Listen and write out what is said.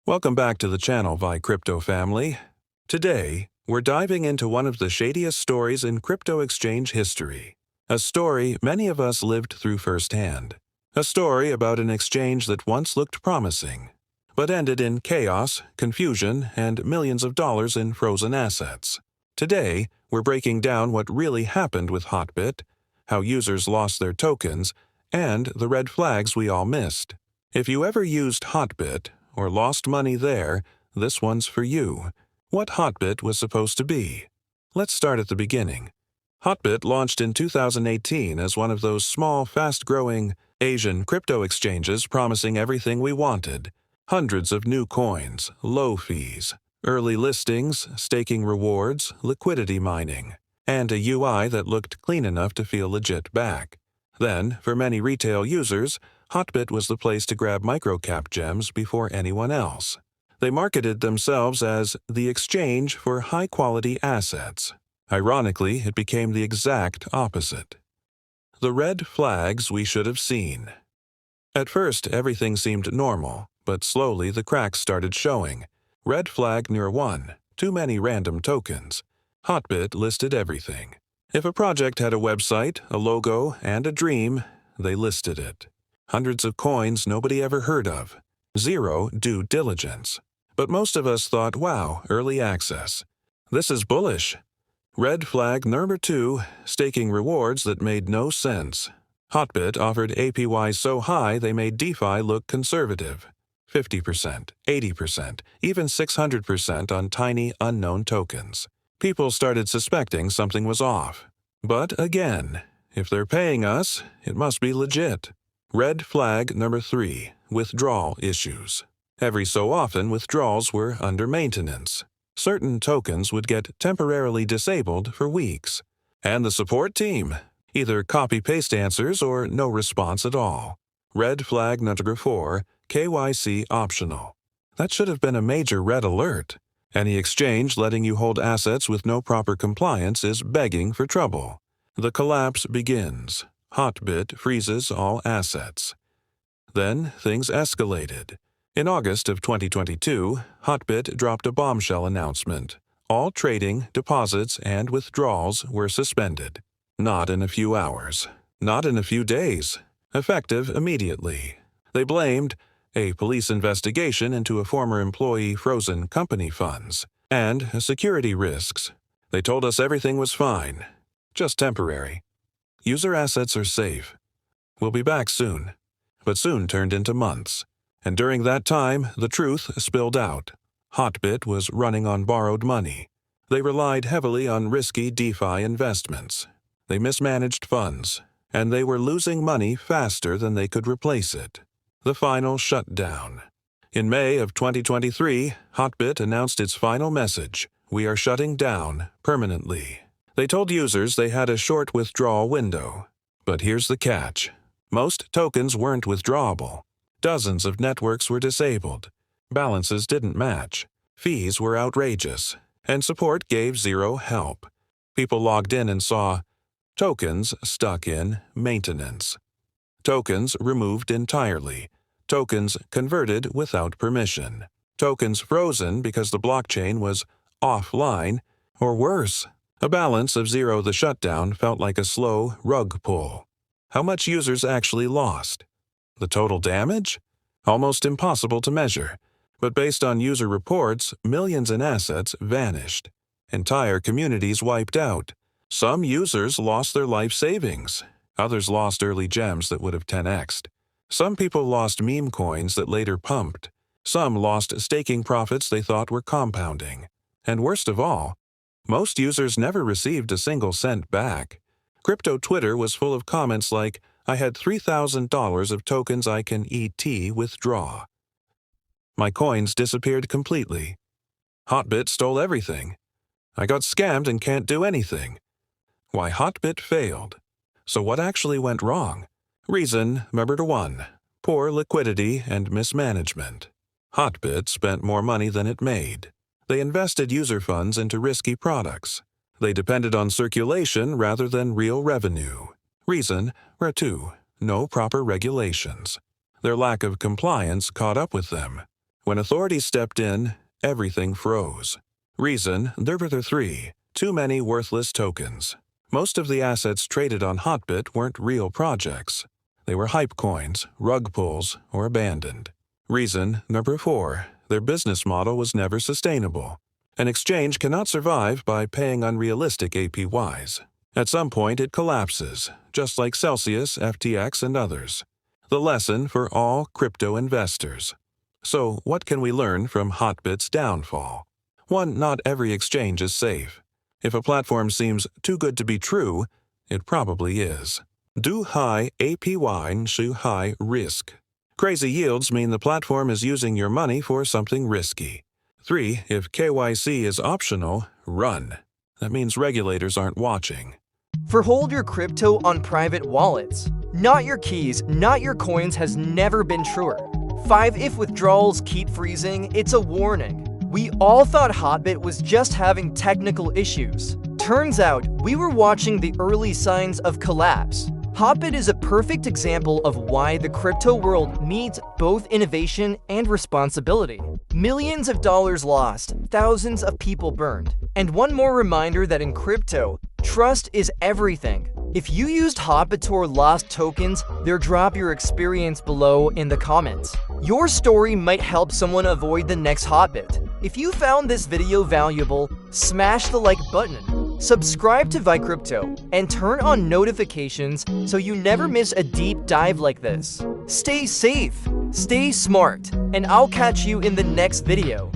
Welcome back to the channel, Crypto family. Today, we're diving into one of the shadiest stories in crypto exchange history. A story many of us lived through firsthand. A story about an exchange that once looked promising, but ended in chaos, confusion, and millions of dollars in frozen assets. Today, we're breaking down what really happened with Hotbit, how users lost their tokens, and the red flags we all missed. If you ever used Hotbit, or lost money there, this one's for you. What Hotbit was supposed to be. Let's start at the beginning. Hotbit launched in 2018 as one of those small, fast-growing Asian crypto exchanges promising everything we wanted. Hundreds of new coins, low fees, early listings, staking rewards, liquidity mining, and a UI that looked clean enough to feel legit back. Then, for many retail users, Hotbit was the place to grab microcap gems before anyone else. They marketed themselves as the exchange for high-quality assets. Ironically, it became the exact opposite. The red flags we should have seen. At first, everything seemed normal, but slowly the cracks started showing. Red flag number 1, too many random tokens. Hotbit listed everything. If a project had a website, a logo, and a dream, they listed it. Hundreds of coins nobody ever heard of. Zero due diligence. But most of us thought, wow, early access. This is bullish. Red flag number 2, staking rewards that made no sense. Hotbit offered APYs so high they made DeFi look conservative. 50%, 80%, even 600% on tiny, unknown tokens. People started suspecting something was off. But again, if they're paying us, it must be legit. Red flag number 3, withdrawal issues. Every so often, withdrawals were under maintenance. Certain tokens would get temporarily disabled for weeks. And the support team, either copy-paste answers or no response at all. Red flag number 4, KYC optional. That should have been a major red alert. Any exchange letting you hold assets with no proper compliance is begging for trouble. The collapse begins. Hotbit freezes all assets. Then things escalated. In August of 2022, Hotbit dropped a bombshell announcement. All trading, deposits, and withdrawals were suspended. Not in a few hours. Not in a few days. Effective immediately. They blamed a police investigation into a former employee frozen company funds and security risks. They told us everything was fine. Just temporary. User assets are safe. We'll be back soon. But soon turned into months. And during that time, the truth spilled out. Hotbit was running on borrowed money. They relied heavily on risky DeFi investments. They mismanaged funds, and they were losing money faster than they could replace it. The final shutdown. In May of 2023, Hotbit announced its final message: we are shutting down permanently. They told users they had a short withdrawal window. But here's the catch. Most tokens weren't withdrawable. Dozens of networks were disabled. Balances didn't match. Fees were outrageous. And support gave zero help. People logged in and saw tokens stuck in maintenance. Tokens removed entirely. Tokens converted without permission. Tokens frozen because the blockchain was offline, or worse. A balance of zero. The shutdown felt like a slow rug pull. How much users actually lost? The total damage? Almost impossible to measure, but based on user reports, millions in assets vanished. Entire communities wiped out. Some users lost their life savings. Others lost early gems that would have 10x'd. Some people lost meme coins that later pumped. Some lost staking profits they thought were compounding. And worst of all, most users never received a single cent back. Crypto Twitter was full of comments like, I had $3,000 of tokens I can ET withdraw. My coins disappeared completely. Hotbit stole everything. I got scammed and can't do anything. Why, Hotbit failed. So what actually went wrong? Reason number 1, poor liquidity and mismanagement. Hotbit spent more money than it made. They invested user funds into risky products. They depended on circulation rather than real revenue. Reason number 2, no proper regulations. Their lack of compliance caught up with them. When authorities stepped in, everything froze. Reason, there were three: too many worthless tokens. Most of the assets traded on Hotbit weren't real projects. They were hype coins, rug pulls, or abandoned. Reason, number 4, their business model was never sustainable. An exchange cannot survive by paying unrealistic APYs. At some point it collapses, just like Celsius, FTX, and others. The lesson for all crypto investors. So, what can we learn from Hotbit's downfall? 1. Not every exchange is safe. If a platform seems too good to be true, it probably is. Do high APY show high risk. Crazy yields mean the platform is using your money for something risky. 3. If KYC is optional, run. That means regulators aren't watching. For hold your crypto on private wallets. Not your keys, not your coins has never been truer. 5. If withdrawals keep freezing, it's a warning. We all thought Hotbit was just having technical issues. Turns out, we were watching the early signs of collapse. Hotbit is a perfect example of why the crypto world needs both innovation and responsibility. Millions of dollars lost, thousands of people burned. And one more reminder that in crypto, trust is everything. If you used Hotbit or lost tokens, drop your experience below in the comments. Your story might help someone avoid the next Hotbit. If you found this video valuable, smash the like button, subscribe to ViCrypto, and turn on notifications so you never miss a deep dive like this. Stay safe, stay smart, and I'll catch you in the next video.